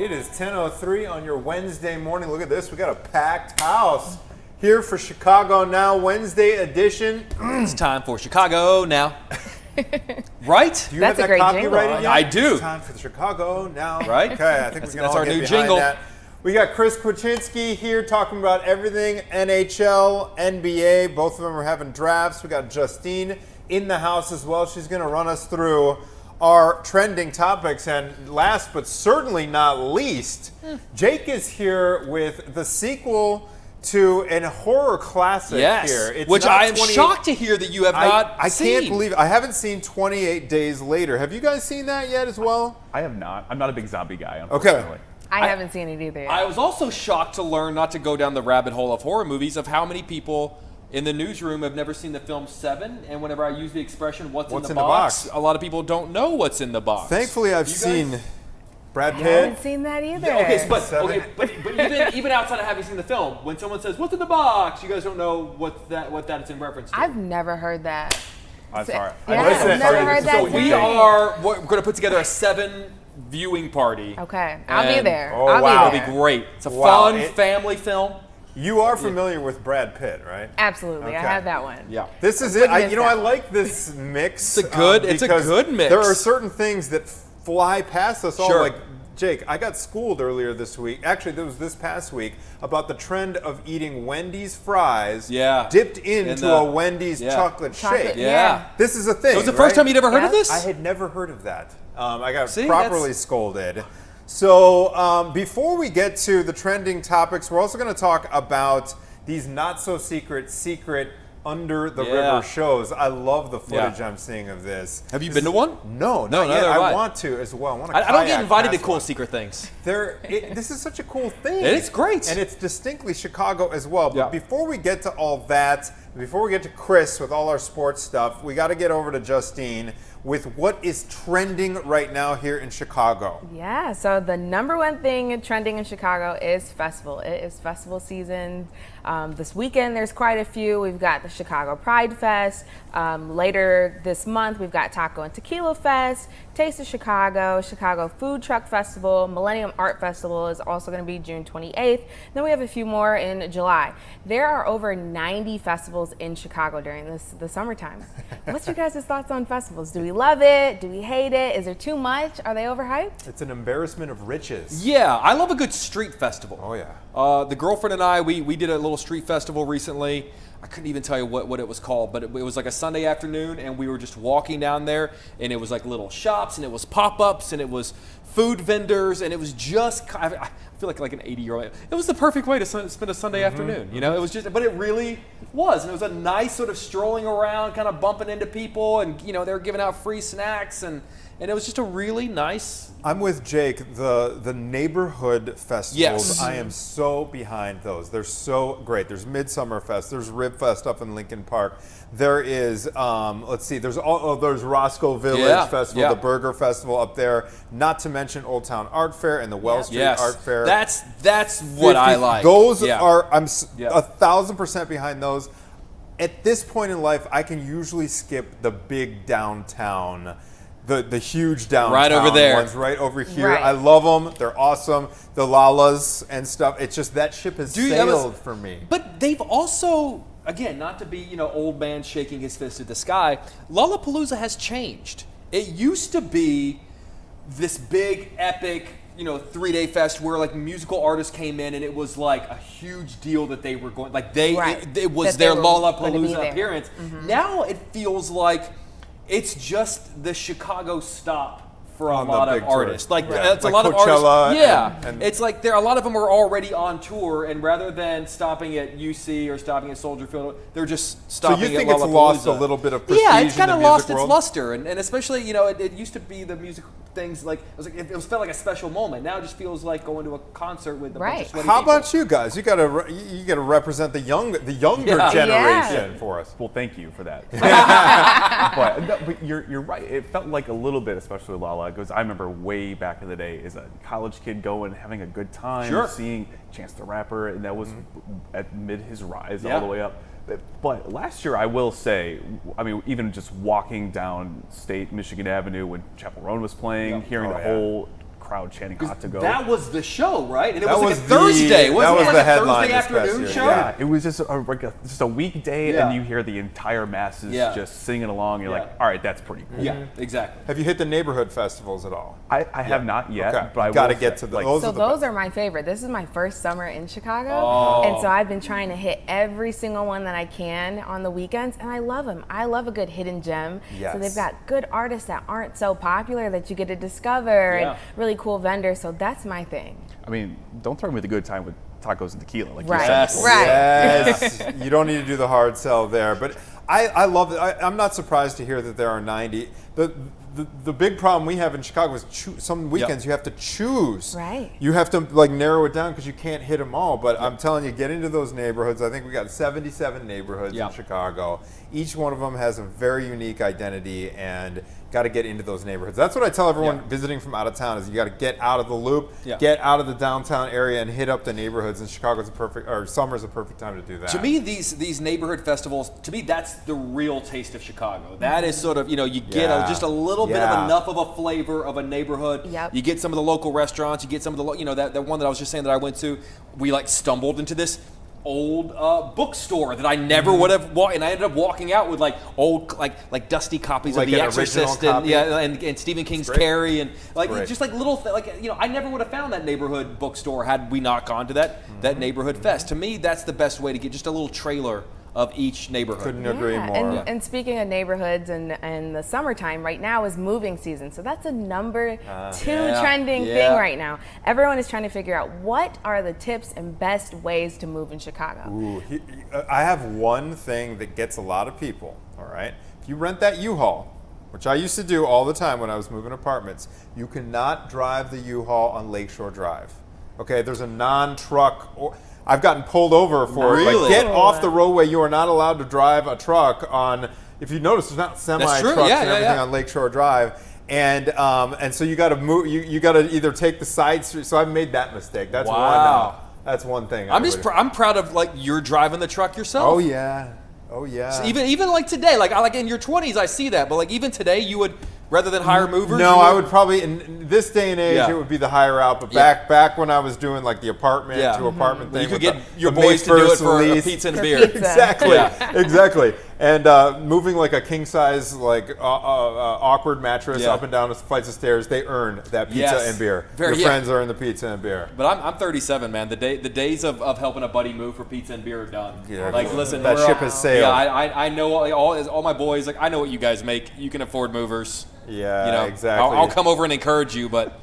It is 10:03 on your Wednesday morning. Look at this. We got a packed house here for Chicago Now Wednesday edition. It's time for Chicago Now. Right? Do you That's have a great that jingle. copyrighted yet? I do. It's time for the Chicago Now. Right? Okay, I think we can That's all our get new behind jingle. that. We got Chris Kwiecinski here talking about everything NHL, NBA. Both of them are having drafts. We got Justine in the house as well. She's going to run us through our trending topics. And last but certainly not least, Jake is here with the sequel to a horror classic here. It's which not I am 28 shocked to hear that you have not I seen. can't believe it. I haven't seen 28 Days Later. Have you guys seen that yet as well? I have not. I'm not a big zombie guy, unfortunately. I haven't seen it either yet. I was also shocked to learn, not to go down the rabbit hole of horror movies, of how many people in the newsroom have never seen the film Seven. And whenever I use the expression "what's in the box," a lot of people don't know what's in the box. Thankfully, I've You guys- seen Brad I Pitt. haven't seen that either. Yeah, okay, but Seven. even outside of having seen the film, when someone says "what's in the box," you guys don't know what that's in reference to. I've never heard that. I'm sorry. Yeah, Listen, I've never heard that. So we either. are we're going to put together a Seven viewing party. Okay, I'll be And- there. Oh, I'll wow. be It'll there. be great. It's a Wow, fun family film. You are familiar with Brad Pitt, right? Absolutely, I Okay. have that one. Yeah. This is it. wouldn't miss I that like this mix. It's a because good mix. There are certain things that fly past us all. Sure. Like, Jake, I got schooled earlier this week. Actually, there was this past week about the trend of eating Wendy's fries dipped into a Wendy's chocolate shake. Yeah. This is a thing. It was the first time you'd ever heard of this? I had never heard of that. I got See, properly scolded. So before we get to the trending topics, we're also going to talk about these not-so-secret under the river shows. I love the footage I'm seeing of this. Have you been to one? No, not yet. neither have I I. want to as well. I I don't get invited to past cool one. secret things. This is such a cool thing. It is great. And it's distinctly Chicago as well. But Yeah. before we get to all that, before we get to Chris with all our sports stuff, we got to get over to Justine with what is trending right now here in Chicago. Yeah, so the number one thing trending in Chicago is festival. It is festival season. This weekend, there's quite a few. We've got the Chicago Pride Fest. Later this month, we've got Taco and Tequila Fest, Taste of Chicago, Chicago Food Truck Festival, Millennium Art Festival is also going to be June 28th. Then we have a few more in July. There are over 90 festivals in Chicago during the summertime. What's your guys' thoughts on festivals? Do we love it? Do we hate it? Is there too much? Are they overhyped? It's an embarrassment of riches. Yeah, I love a good street festival. Oh, yeah. The girlfriend and I, we did a little street festival recently. I couldn't even tell you what it was called, but it was like a Sunday afternoon, and we were just walking down there, and it was like little shops, and it was pop-ups, and it was food vendors, and it was just, I feel like an 80-year-old. It was the perfect way to spend a Sunday afternoon, you know? It was just, but it really was, and it was a nice sort of strolling around, kind of bumping into people, and, you know, they were giving out free snacks, and it was just a really nice. I'm with Jake. The neighborhood festivals, Yes. I am so behind those. They're so great. There's Midsummer Fest. There's Rib Fest up in Lincoln Park. There is, let's see, there's Roscoe Village Festival, the Burger Festival up there. Not to mention Old Town Art Fair and the Wells Street Art Fair. That's what I like. Those are, I'm 1,000% behind those. At this point in life, I can usually skip the big downtown. The huge downtown right over there. ones right over here. Right. I love them. They're awesome. The Lalas and stuff. It's just that ship has sailed for me. But they've also, again, not to be, you know, old man shaking his fist at the sky, Lollapalooza has changed. It used to be this big, epic, you know, 3-day fest where like musical artists came in and it was like a huge deal that they were going, like it was their Lollapalooza appearance. Mm-hmm. Now it feels like it's just the Chicago stop for a lot of artists. Like, it's a lot of Coachella artists. Yeah. and It's like a lot of them are already on tour, and rather than stopping at UC or stopping at Soldier Field, they're just stopping at So you think Lollapalooza. it's lost a little bit of prestige Yeah, it's kind in of the lost music its world? luster, and especially, you know, it used to be the music things like it felt like a special moment. Now it just feels like going to a concert with a bunch of sweaty How people. about you guys? You gotta represent the younger generation for us. Well, thank you for that. but you're right. It felt like a little bit, especially Lala, because I remember way back in the day as a college kid going, having a good time, seeing Chance the Rapper, and that was at mid his rise all the way up. But last year, I will say, I mean, even just walking down State Michigan Avenue when Chapel Roan was playing, hearing the whole crowd chanting hot to go. That was the show, right? And it That was like was a Thursday. that Wasn't was it the like a headline Thursday this past afternoon year, show? Yeah, it was just a weekday, Yeah. and you hear the entire masses just singing along. You're like, all right, that's pretty cool. Yeah, exactly. Have you hit the neighborhood festivals at all? I have not yet, Okay. but I Got to will get say, to like, those. So are the those best. are my favorite. This is my first summer in Chicago, Oh. and so I've been trying to hit every single one that I can on the weekends, and I love them. I love a good hidden gem. Yes. So they've got good artists that aren't so popular that you get to discover, Yeah. and really cool vendors. So that's my thing. I mean, don't throw me with a good time with tacos and tequila, like Right. you said. Yes. before. Right. Yes, you don't need to do the hard sell there. But I love it. I'm not surprised to hear that there are 90. The big problem we have in Chicago is some weekends you have to choose. Right. You have to like narrow it down because you can't hit them all. But I'm telling you, get into those neighborhoods. I think we got 77 neighborhoods in Chicago. Each one of them has a very unique identity, and got to get into those neighborhoods. That's what I tell everyone visiting from out of town is you got to get out of the loop, get out of the downtown area, and hit up the neighborhoods. And summer's a perfect time to do that. To me, these neighborhood festivals, to me, that's the real taste of Chicago. That is sort of, you get just a little bit of enough of a flavor of a neighborhood. Yep. You get some of the local restaurants. You get some of the, that one that I was just saying that I went to. We like stumbled into this old bookstore that I never would have walked, and I ended up walking out with like old like dusty copies Like of The an original Exorcist copy? and Stephen King's Carrie, and like Great. just like little I never would have found that neighborhood bookstore had we not gone to that neighborhood fest. To me, that's the best way to get just a little trailer of each neighborhood. Couldn't agree more. And speaking of neighborhoods and the summertime, right now is moving season. So that's a number two trending thing right now. Everyone is trying to figure out what are the tips and best ways to move in Chicago. Ooh, I have one thing that gets a lot of people, all right? If you rent that U-Haul, which I used to do all the time when I was moving apartments, you cannot drive the U-Haul on Lakeshore Drive. Okay, there's a non-truck. I've gotten pulled over for it. Like, get off the roadway. You are not allowed to drive a truck on. If you notice, there's not semi-trucks and everything on Lakeshore Drive, and so you got to move. You got to either take the side street. So I've made that mistake. That's That's one thing. I'm proud of like you're driving the truck yourself. Oh yeah. So even like today, like in your 20s, I see that. But like even today, you would rather than hire movers. No, I would probably in this day and age it would be the hire out. But back when I was doing like the apartment to apartment thing, you could with get your the boys to do it for a lease. pizza and For beer. pizza. Exactly, exactly. And moving like a king size like awkward mattress up and down the flights of stairs, they earn that pizza and beer. Your friends earn the pizza and beer. But I'm 37, man. The days of helping a buddy move for pizza and beer are done. Yeah, like listen, that ship has sailed. Yeah, I know all my boys. Like I know what you guys make. You can afford movers. Yeah, exactly. I'll come over and encourage you, but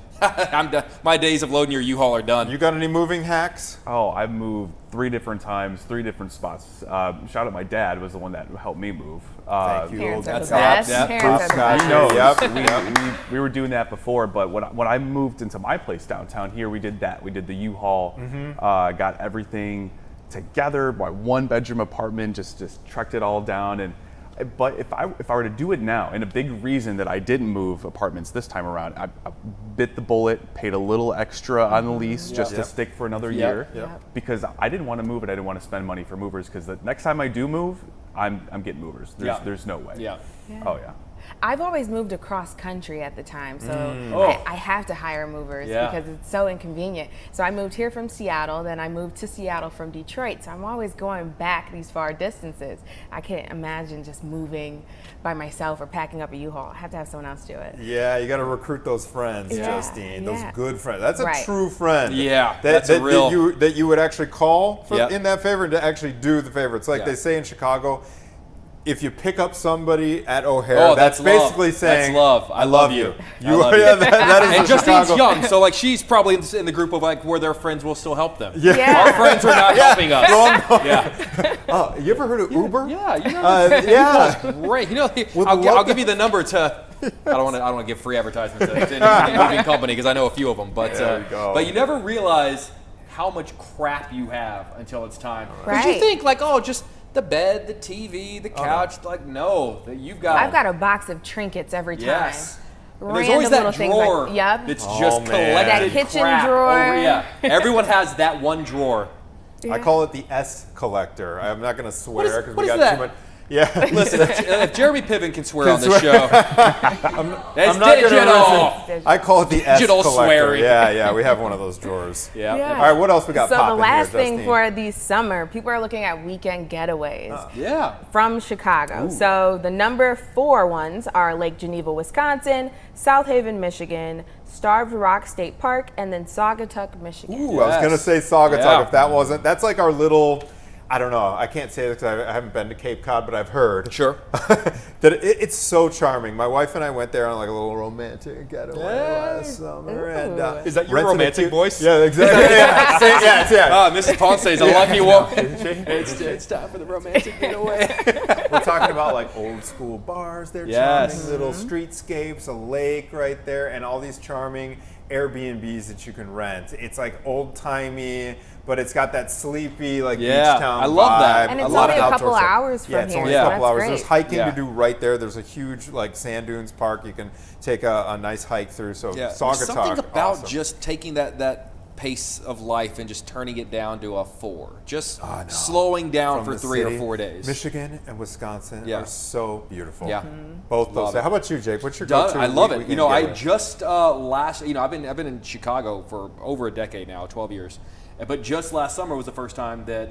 my days of loading your U-Haul are done. You got any moving hacks? Oh, I've moved 3 different times, 3 different spots. Shout out my dad was the one that helped me move. Thank you. Parents are the That's best. yep. Parents are the best. He knows. we were doing that before, but when I moved into my place downtown here, we did that. We did the U-Haul, got everything together, my 1-bedroom apartment, just trucked it all down. But if I were to do it now, and a big reason that I didn't move apartments this time around, I bit the bullet, paid a little extra on the lease just to stick for another year, because I didn't want to move and I didn't want to spend money for movers, because the next time I do move, I'm getting movers. There's no way. Oh yeah. I've always moved across country at the time, so I have to hire movers because it's so inconvenient. So I moved here from Seattle, then I moved to Seattle from Detroit, so I'm always going back these far distances. I can't imagine just moving by myself or packing up a U-Haul. I have to have someone else do it. Yeah, you got to recruit those friends, Justine. Those good friends. That's a true friend. Yeah, that you would actually call in that favor and to actually do the favor. It's like they say in Chicago, if you pick up somebody at O'Hare, that's basically saying, that's love. I love you. That is and Justine's Chicago. young, so like she's probably in the group of like where their friends will still help them. Yeah. Our friends are not helping us. You ever heard of Uber? Yeah. Great. I'll give you the number to. I don't want to give free advertisements to any moving company because I know a few of them, but you never realize how much crap you have until it's time. Because you think like, just the bed, the TV, the couch. Like, no, you've got. I've got a box of trinkets every time. Yes. And there's Random always that little drawer things like, that's just collected that kitchen crap drawer. Everyone has that one drawer. I call it the S collector. I'm not going to swear because we what got is that? too much. Yeah. Listen, if Jeremy Piven can swear on this show, I'm not digital. gonna I call it the S Digital collector. swearing. Yeah, we have one of those drawers. Yeah. Yeah. All right, what else we got So popping the last here, thing Justine? for the summer, people are looking at weekend getaways Yeah. from Chicago. So the number 4 ones are Lake Geneva, Wisconsin, South Haven, Michigan, Starved Rock State Park, and then Saugatuck, Michigan. Ooh, I was Yes. gonna say Saugatuck Yeah. if that wasn't. That's like our little. I don't know. I can't say this because I haven't been to Cape Cod, but I've heard. Sure. that it's so charming. My wife and I went there on like a little romantic getaway last summer. And, Is that your rented a romantic cute- voice? Yeah, exactly. yeah. Mrs. Ponce is a lucky woman. It's It's time for the romantic getaway. We're talking about like old school bars. They're Yes. charming little streetscapes, a lake right there, and all these charming Airbnbs that you can rent. It's like old timey, but it's got that sleepy like Yeah, beach town I love that. vibe. And A it's lot only of a couple outdoor stuff. hours from Yeah, it's here, only so a couple that's hours. great. There's hiking Yeah. to do right there. There's a huge like sand dunes park you can take a nice hike through. So Yeah. There's Saugatuck, something about awesome. just taking that pace of life and just turning it down to a 4. Just no. slowing down From for the 3 city. or 4 days. Michigan and Wisconsin Yeah. are so beautiful. Yeah. Both Love those. it. How about you, Jake? What's your Done. go-to? I love it. weekend You know, I getaway? just I've been in Chicago for over a decade now, 12 years. But just last summer was the first time that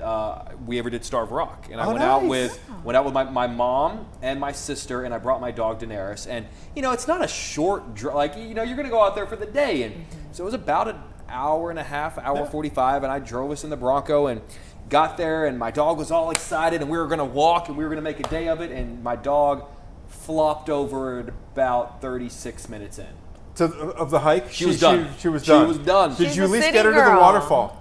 we ever did Starved Rock, and I Oh, went out nice. with my mom and my sister, and I brought my dog Daenerys. And you know, it's not a short like you're going to go out there for the day, and so it was about an hour and a half, hour 45, and I drove us in the Bronco and got there, and my dog was all excited, and we were going to walk, and we were going to make a day of it, and my dog flopped over at about 36 minutes in. Of the hike? She was done. She was She done. was done. Did She's you a at least city get her to the girl. waterfall?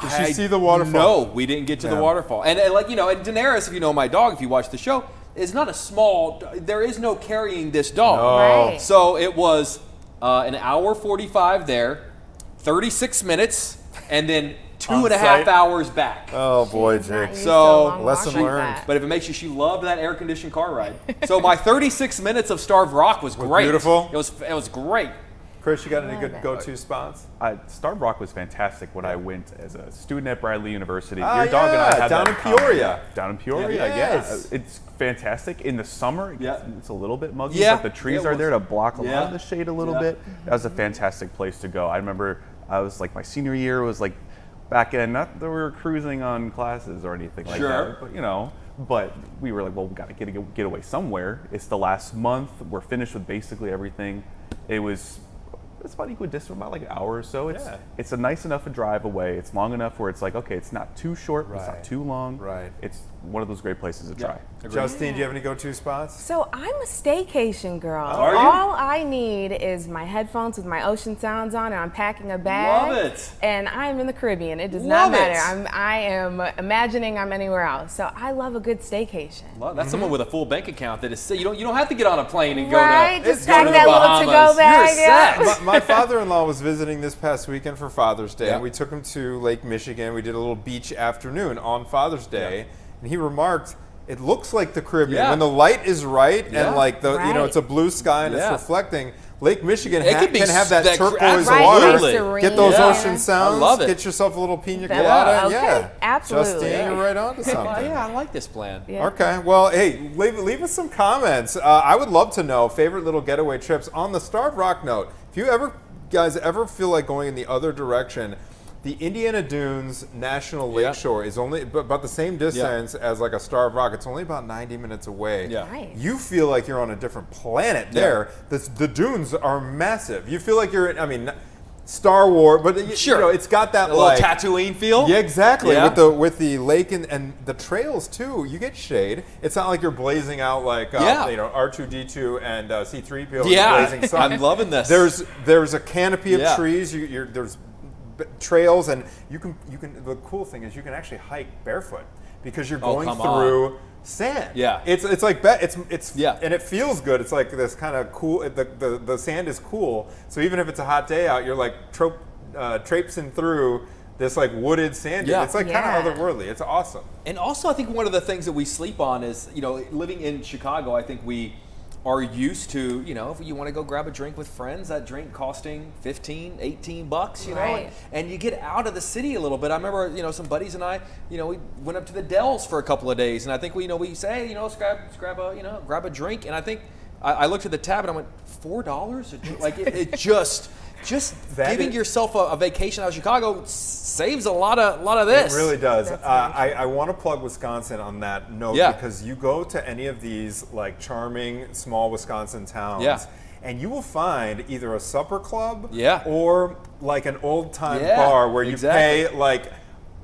Did she see the waterfall? No, we didn't get to the Yeah. waterfall. And like, you know, and Daenerys, if you know my dog, if you watch the show, is not a small, there is no carrying this dog. No. Right. So it was an hour 45 there, 36 minutes, and then 2.5 site? hours back. Oh boy, She's not Jake. used So, to a long lesson walk like learned. that. But if it makes you, she loved that air-conditioned car ride. So my 36 minutes of Starved Rock was great. beautiful? It was great. Chris, you got any Love good it. go-to spots? Starved Rock was fantastic when I went as a student at Bradley University. Ah, Your dog and I yeah, had down that in common- Peoria. Down in Peoria, Yes. yeah. It's fantastic. In the summer, Yeah. it's a little bit muggy, Yeah, but the trees it are was. there to block a lot Yeah. of the shade a little Yeah. bit. That was a fantastic place to go. I remember I was like, my senior year was like back in, not that we were cruising on classes or anything like Sure. that, but you know, but we were like, well, we got to get away somewhere. It's the last month. We're finished with basically everything. It's about equidistant, about like an hour or so. It's a nice enough a drive away. It's long enough where it's like, okay, it's not too short, but it's Right. not too long. Right. It's one of those great places to try. Agreed. Justine, do you have any go-to spots? So I'm a staycation girl. Are you? All I need is my headphones with my ocean sounds on, and I'm packing a bag. Love it. And I'm in the Caribbean. It does Love not matter. it. I am imagining I'm anywhere else. So I love a good staycation. Well, that's someone with a full bank account that is you don't have to get on a plane and go Right, to just go pack to that the little Bahamas. to-go bag, You're yeah. set. My father-in-law was visiting this past weekend for Father's Day, Yeah. and we took him to Lake Michigan. We did a little beach afternoon on Father's Day, and he remarked, "It looks like the Caribbean Yeah. when the light is right Yeah. and like the Right. it's a blue sky and Yeah. it's reflecting." Lake Michigan It could be can have that that turquoise right, water. absolutely. serene. Get those Yeah. ocean sounds. I love it. Get yourself a little pina That- colada. okay, Yeah, absolutely. Justine, Yeah. you're right on to something. Oh, yeah, I like this plan. Yeah. Okay, well, hey, leave us some comments. I would love to know favorite little getaway trips. On the Starved Rock note, if you guys ever feel like going in the other direction, the Indiana Dunes National Yeah. Lakeshore is only about the same distance as like a Starved Rock. It's only about 90 minutes away. Yeah. Nice. You feel like you're on a different planet Yeah. there. The dunes are massive. You feel like you're in, Star Wars, but Sure. it's got that A little like Tatooine feel. yeah, exactly. Yeah. With the lake and the trails too, you get shade. It's not like you're blazing out like Yeah. R2D2 and C3PO. Yeah, blazing sun. I'm loving this. There's a canopy of Yeah. trees. There's trails, and you can. The cool thing is you can actually hike barefoot because you're going come through sand. Yeah. it's like it's Yeah. and it feels good. It's like this kind of cool. The sand is cool, so even if it's a hot day out, you're like traipsing through this like wooded sand. Yeah. It's like Yeah. kind of otherworldly. It's awesome. And also, I think one of the things that we sleep on is, living in Chicago, I think we are used to, if you want to go grab a drink with friends, that drink costing $15, $18, Right. and you get out of the city a little bit. I remember, some buddies and I, we went up to the Dells for a couple of days, and I think we say, hey, let's grab a drink, and I think I looked at the tab and I went, $4 a drink? Like it just giving yourself a vacation out of Chicago saves a lot of this. It really does. I want to plug Wisconsin on that note because you go to any of these like charming small Wisconsin towns and you will find either a supper club or like an old time bar where you pay like,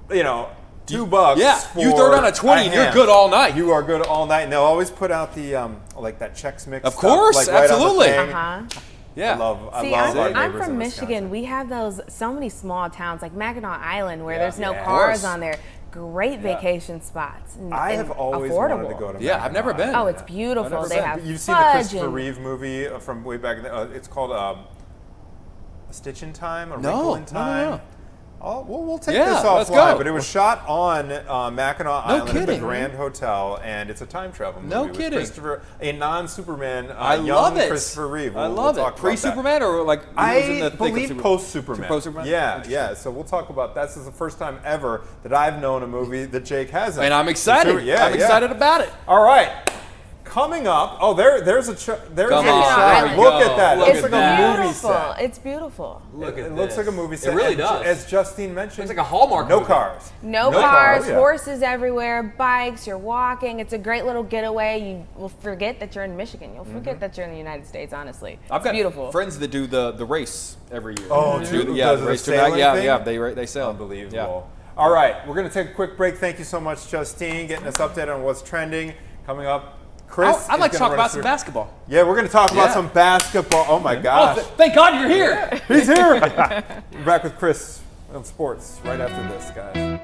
$2 for you throw down a 20 and you're good all night. You are good all night. And they'll always put out the like that Chex Mix of stuff, course, like, right absolutely. On the thing. Yeah. I love See, our I'm neighbors from in Michigan. Wisconsin. We have so many small towns like Mackinac Island where there's no Yeah. cars on there. Great vacation spots. I have always wanted to go to I've never been. Oh, it's beautiful. They have You've seen the fudge Christopher and- Reeve movie from way back. It's called A Stitch in Time, A No, Wrinkle in Time. no. Oh, we'll take Yeah, this let's offline. go. But it was shot on Mackinac Island at the kidding. Grand Hotel, and it's a time travel movie. No with kidding. Christopher, a non-Superman, I young love it. Christopher Reeve. I We'll love talk it. about Pre-Superman or like he was in I the thick of believe Superman? post-Superman. Post-Superman? Yeah. So we'll talk about that. This is the first time ever that I've known a movie that Jake hasn't. And I'm excited. Yeah, I'm excited about it. All right. Coming up, there's a shot. Come on, there we Look go. at that. Look It It's looks at like that. a movie beautiful. set. It's beautiful. Look It looks like a movie set. really And does. As Justine mentioned, It's like a Hallmark No movie. cars. No cars. cars, Oh, yeah. horses everywhere, bikes, you're walking. It's a great little getaway. You will forget that you're in Michigan. You'll forget that you're in the United States, honestly. I've got beautiful. friends that do the race every year. Oh, They do- do does the the race to sailing yeah, thing? yeah, they sail. Unbelievable. All right, we're going to take a quick break. Thank you so much, Justine, getting us updated on what's trending. Coming up, Chris. I'd like to is talk gonna run about us some through- basketball. Yeah, we're going to talk about Yeah. some basketball. Oh my gosh. Thank God you're here. He's here. We're back with Chris on sports right after this, guys.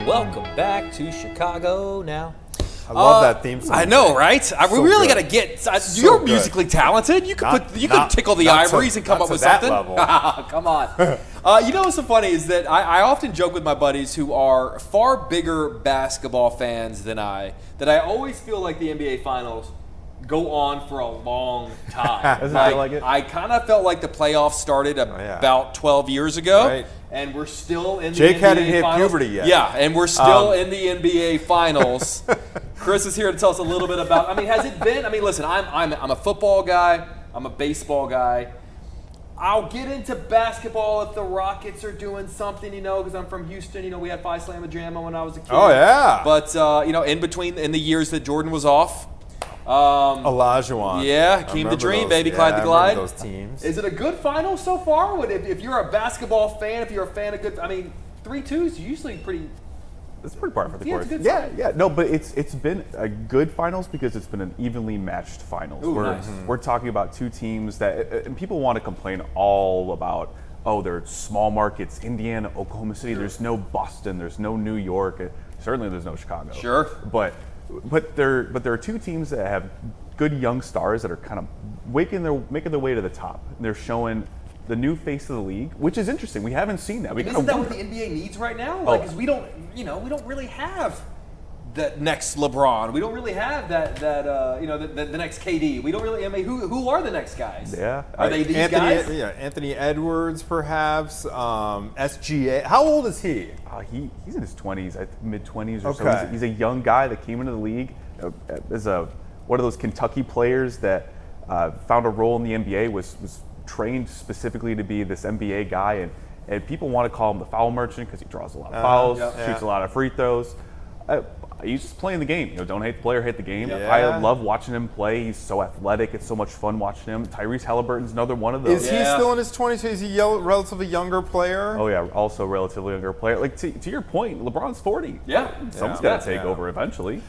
Welcome back to Chicago Now. I love that theme song. I know, right? We So really good. got to get. So You're good. musically talented. You could Not- tickle the not to- ivories and come not up to with that something. level. Come on. You know what's so funny is that I often joke with my buddies who are far bigger basketball fans than I, that I always feel like the NBA Finals go on for a long time. Doesn't feel like it? I kind of felt like the playoffs started yeah. about 12 years ago. Right. And we're still in the Jake NBA hadn't hit Finals. puberty yet. Yeah, and we're still in the NBA Finals. Chris is here to tell us a little bit about. I mean, has it been? I mean, listen, I'm a football guy. I'm a baseball guy. I'll get into basketball if the Rockets are doing something, because I'm from Houston. We had Phi Slamma Jamma when I was a kid. Oh, yeah. But, in the years that Jordan was off. Olajuwon. Yeah, Keem the Dream, baby, Clyde the Glide. Those teams. Is it a good final so far? If you're a basketball fan, if you're a fan of 3-2 is usually pretty. It's pretty par for the course. Yeah. No, but it's been a good finals because it's been an evenly matched finals. Ooh, nice. We're talking about two teams that, and people want to complain all about, they're small markets, Indiana, Oklahoma City. Sure. There's no Boston. There's no New York. Certainly, there's no Chicago. Sure. But there are two teams that have good young stars that are kind of making their way to the top. They're showing the new face of the league, which is interesting. We haven't seen that. Isn't that what the NBA needs right now? Because we don't really have that next LeBron. We don't really have the next KD. We don't really. Who are the next guys? Yeah, are they these guys? Yeah, Anthony Edwards, perhaps. SGA. How old is he? He's in his 20s, mid-20s or Okay. so. He's a young guy that came into the league as one of those Kentucky players that found a role in the NBA. Was trained specifically to be this NBA guy, and people want to call him the foul merchant because he draws a lot of fouls, shoots a lot of free throws. He's just playing the game. Don't hate the player, hate the game. Yeah. I love watching him play. He's so athletic. It's so much fun watching him. Tyrese Halliburton's another one of those. Is he still in his 20s? Is he a relatively younger player? Oh yeah, also a relatively younger player. Like to your point, LeBron's 40. Yeah, Someone's got to take over eventually.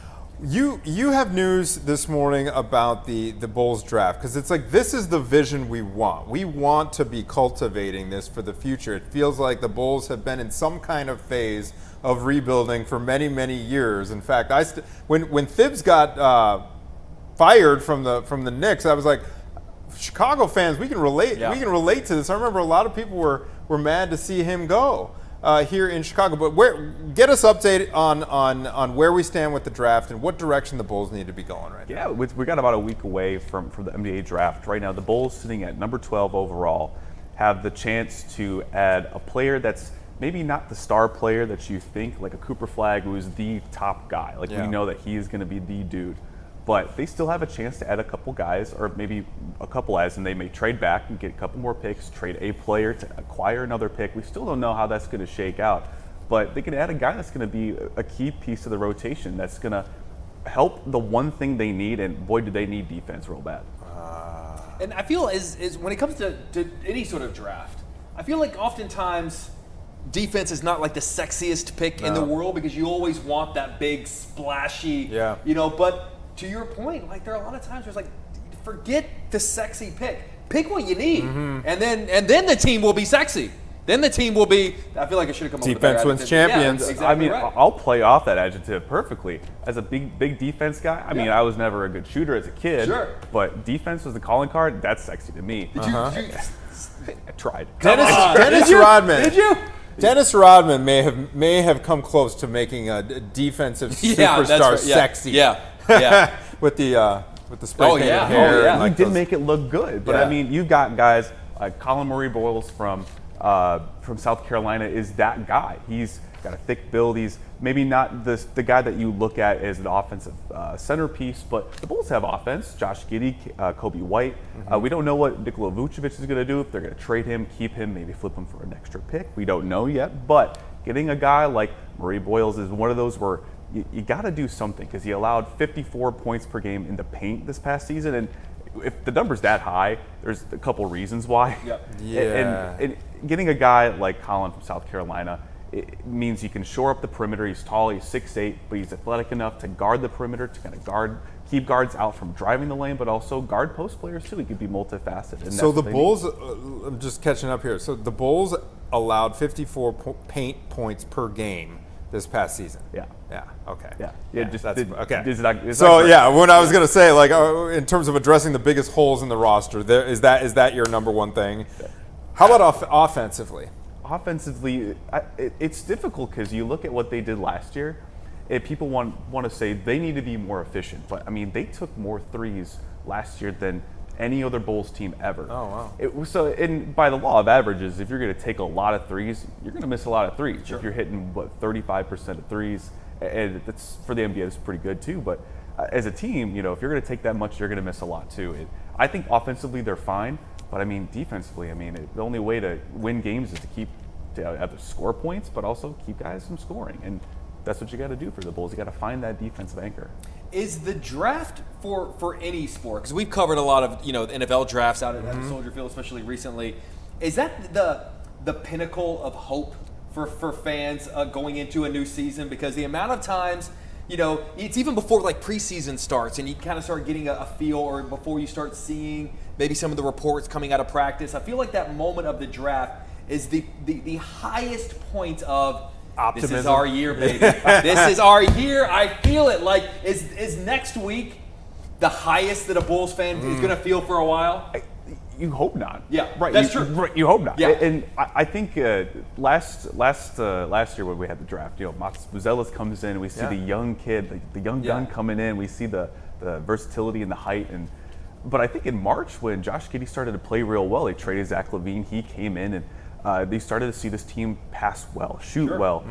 You have news this morning about the Bulls draft, because it's like this is the vision we want. We want to be cultivating this for the future. It feels like the Bulls have been in some kind of phase of rebuilding for many, many years. In fact, when Thibs got fired from the Knicks, I was like, Chicago fans, we can relate. Yeah. We can relate to this. I remember a lot of people were mad to see him go. Here in Chicago, but get us updated on where we stand with the draft and what direction the Bulls need to be going right now. Yeah, we got about a week away from the NBA draft. Right now, the Bulls, sitting at number 12 overall, have the chance to add a player that's maybe not the star player that you think, like a Cooper Flagg, who is the top guy. We know that he is going to be the dude. But they still have a chance to add a couple guys, or maybe a couple as, and they may trade back and get a couple more picks, trade a player to acquire another pick. We still don't know how that's going to shake out. But they can add a guy that's going to be a key piece of the rotation that's going to help the one thing they need, and boy, do they need defense real bad. And I feel is when it comes to any sort of draft, I feel like oftentimes defense is not like the sexiest pick in the world, because you always want that big splashy, but to your point, there are a lot of times where it's forget the sexy pick. Pick what you need, and then the team will be sexy. Then the team will be. I feel like I should have come up with Defense wins champions. Yeah, exactly I mean, right. I'll play off that adjective perfectly. As a big defense guy, I mean, I was never a good shooter as a kid. Sure. But defense was the calling card. That's sexy to me. Did you I tried. Dennis Rodman. Did you? Dennis Rodman may have come close to making a defensive superstar sexy. Yeah. with the spray painted hair. Oh, yeah. He did make it look good, but I mean, you've got guys like Colin Murray Boyles from South Carolina is that guy. He's got a thick build. He's maybe not the guy that you look at as an offensive centerpiece, but the Bulls have offense. Josh Giddey, Kobe White. We don't know what Nikola Vucevic is going to do, if they're going to trade him, keep him, maybe flip him for an extra pick. We don't know yet, but getting a guy like Murray Boyles is one of those where you got to do something, because he allowed 54 points per game in the paint this past season, and if the number's that high, there's a couple reasons why. And getting a guy like Colin from South Carolina, it means you can shore up the perimeter. He's tall, he's 6'8", but he's athletic enough to guard the perimeter, to kind of keep guards out from driving the lane, but also guard post players too. He could be multifaceted. And so the Bulls, I'm just catching up here. So the Bulls allowed 54 paint points per game this past season. Yeah. Okay. Yeah. Okay. So when I was gonna say, in terms of addressing the biggest holes in the roster, is that your number one thing? How about offensively? Offensively, it's difficult, because you look at what they did last year, and people want to say they need to be more efficient. But I mean, they took more threes last year than any other Bulls team ever. Oh, wow. And by the law of averages, if you're going to take a lot of threes, you're going to miss a lot of threes. Sure. If you're hitting 35% of threes, and that's for the NBA, it's pretty good too. But as a team, if you're going to take that much, you're going to miss a lot too. I think offensively they're fine, But I mean, defensively, I mean, the only way to win games is to either score points, but also keep guys from scoring. And that's what you got to do for the Bulls. You got to find that defensive anchor. Is the draft for any sport, because we've covered a lot of NFL drafts out at the Soldier Field, especially recently, is that the pinnacle of hope for fans going into a new season? Because the amount of times, it's even before like preseason starts and you kind of start getting a feel, or before you start seeing maybe some of the reports coming out of practice, I feel like that moment of the draft is the highest point of optimism. This is our year, baby. This is our year. I feel it. Like, is next week the highest that a Bulls fan is going to feel for a while? You hope not. Yeah, right. That's true. Right, you hope not. Yeah. And I think last year when we had the draft, Mats Buzelis comes in, and we see the young kid, the young gun coming in. We see the versatility and the height. But I think in March, when Josh Giddey started to play real well, they traded Zach LaVine. He came in, and they started to see this team pass well, shoot well,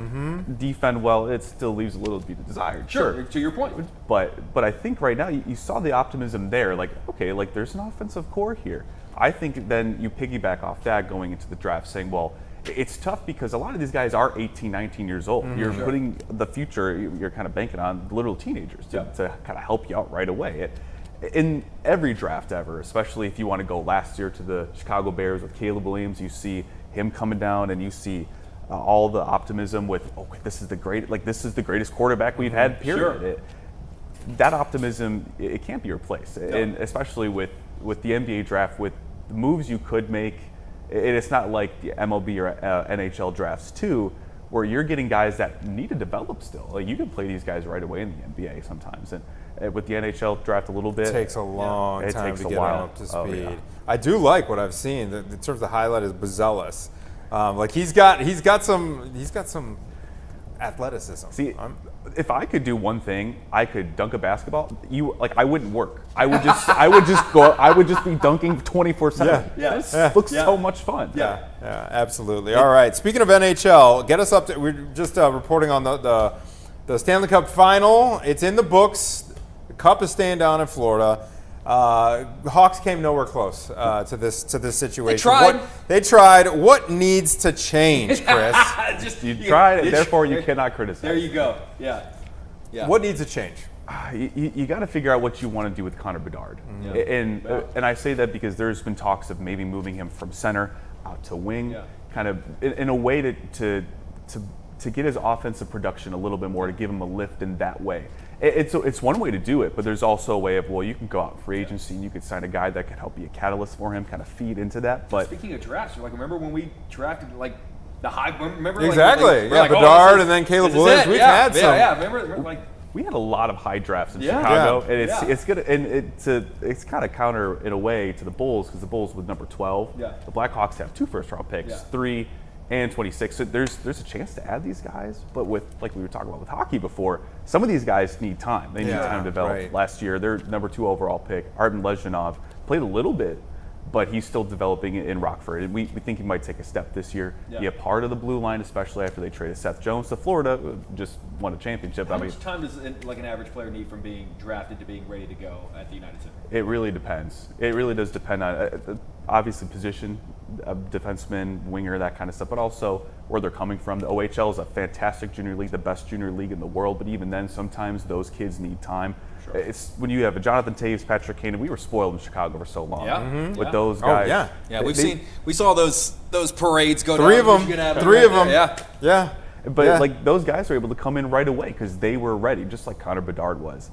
defend well. It still leaves a little to be desired. Sure, to your point. But I think right now you saw the optimism there. Like, okay, like there's an offensive core here. I think then you piggyback off that going into the draft, saying, well, it's tough because a lot of these guys are 18, 19 years old. You're putting the future, you're kind of banking on literal teenagers to kind of help you out right away. In every draft ever, especially if you want to go last year to the Chicago Bears with Caleb Williams, you see him coming down, and you see all the optimism with, this is the greatest quarterback we've had, period. That optimism, it can't be replaced, and especially with the NBA draft, with the moves you could make. It's not like the MLB or NHL drafts too, where you're getting guys that need to develop still. Like, you can play these guys right away in the NBA sometimes, and with the NHL draft a little bit, it takes a long time to get them up to speed. Oh, yeah. I do like what I've seen. In terms of the highlight is Buzelis. Like he's got some athleticism. See, if I could do one thing, I could dunk a basketball. I wouldn't work. I would just be dunking 24/7. This looks so much fun. Yeah, absolutely. All right. Speaking of NHL, get us up to. We're just reporting on the Stanley Cup final. It's in the books. The Cup is staying down in Florida. Hawks came nowhere close to this situation. They tried. What needs to change, Chris? You tried it, therefore you cannot criticize. There you go. Yeah. What needs to change? You got to figure out what you want to do with Connor Bedard, and I say that because there's been talks of maybe moving him from center out to wing, kind of in a way to get his offensive production a little bit more, to give him a lift in that way. It's one way to do it, but there's also a way of, you can go out in free agency and you could sign a guy that could help be a catalyst for him, kind of feed into that. But speaking of drafts, remember when we drafted the high? Remember exactly? Bedard and then Caleb Williams. We've had some. Remember we had a lot of high drafts in Chicago, and it's good, and it's kind of counter in a way to the Bulls, because the Bulls with number 12, the Blackhawks have 2 first-round picks, 3 and 26. So there's a chance to add these guys, but with, like we were talking about with hockey before, some of these guys need time. They need time to develop. Right. Last year, their number 2 overall pick, Artem Lezhinov, played a little bit, but he's still developing in Rockford. And we think he might take a step this year, be a part of the blue line, especially after they traded Seth Jones to Florida, just won a championship. How much time does an average player need from being drafted to being ready to go at the United Center? It really depends. It really does depend on, obviously, position, defenseman, winger, that kind of stuff, but also where they're coming from. The OHL is a fantastic junior league, the best junior league in the world, but even then, sometimes those kids need time. Sure. It's when you have a Jonathan Taves, Patrick Kane, we were spoiled in Chicago for so long with those guys. We saw those parades go three down. Three of them. Yeah. But those guys are able to come in right away because they were ready, just like Connor Bedard was.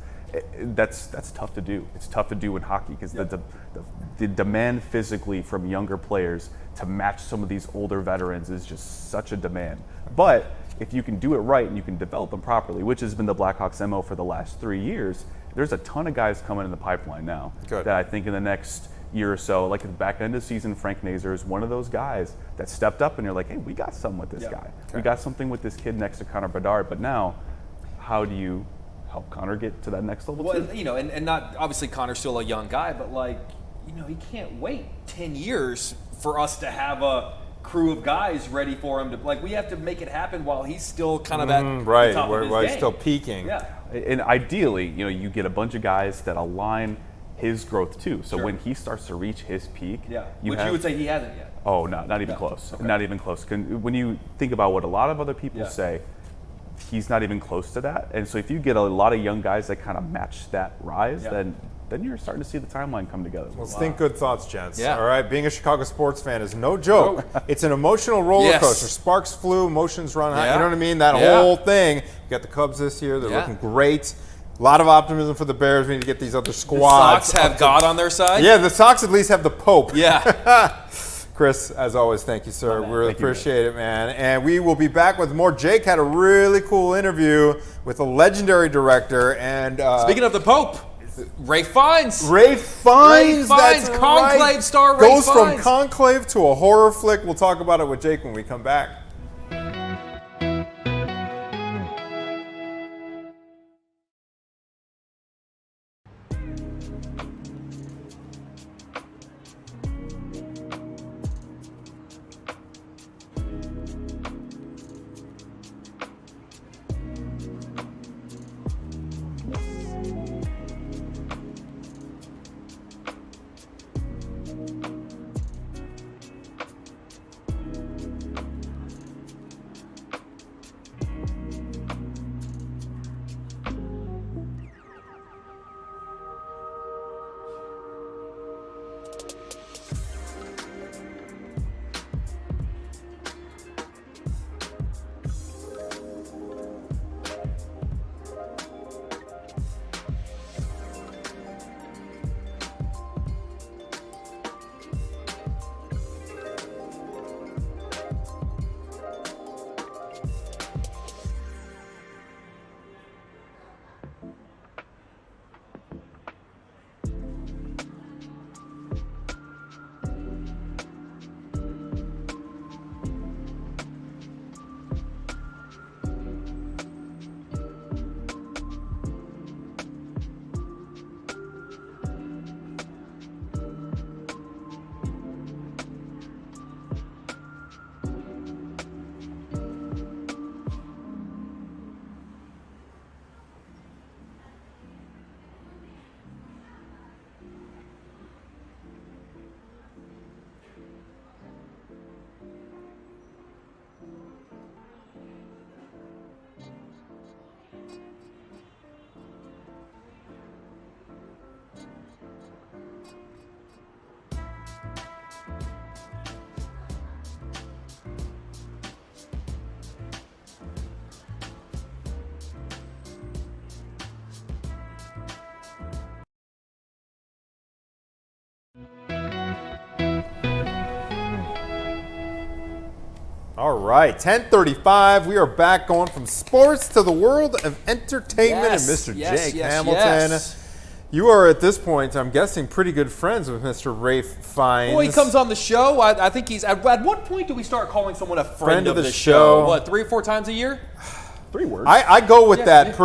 That's tough to do. It's tough to do in hockey because the demand physically from younger players to match some of these older veterans is just such a demand. But if you can do it right and you can develop them properly, which has been the Blackhawks' MO for the last 3 years, there's a ton of guys coming in the pipeline now that I think in the next year or so, like at the back end of the season, Frank Nazar is one of those guys that stepped up and you're like, hey, we got something with this guy. We got something with this kid next to Connor Bedard. But now, how do you help Connor get to that next level too? And not, obviously Connor's still a young guy, but he can't wait 10 years for us to have a crew of guys ready for him to, we have to make it happen while he's still kind of at the top of his game. He's still peaking. And ideally, you get a bunch of guys that align his growth too. So when he starts to reach his peak, you would say he hasn't yet. Oh, not even close. Okay. Not even close. When you think about what a lot of other people say, he's not even close to that. And so if you get a lot of young guys that kind of match that rise, then you're starting to see the timeline come together. Let's think good thoughts, gents. Yeah. All right, being a Chicago sports fan is no joke. It's an emotional roller coaster. Sparks flew, emotions run high. You know what I mean? That whole thing. You got the Cubs this year. They're looking great. A lot of optimism for the Bears. We need to get these other squads. The Sox have God on their side? Yeah, the Sox at least have the Pope. Yeah. Chris, as always, thank you, sir. We really appreciate it, man. And we will be back with more. Jake had a really cool interview with a legendary director. And speaking of the Pope, Ralph Fiennes. Ralph Fiennes, that's Conclave right. star Ralph Goes Fiennes. from Conclave to a horror flick. We'll talk about it with Jake when we come back. All right, 10:35. We are back going from sports to the world of entertainment. And Mr. Jake Hamilton. You are at this point, I'm guessing, pretty good friends with Mr. Ralph Fiennes. Well, he comes on the show. I think he's. At what point do we start calling someone a friend of the show? What, 3 or 4 times a year? 3 words. I go with that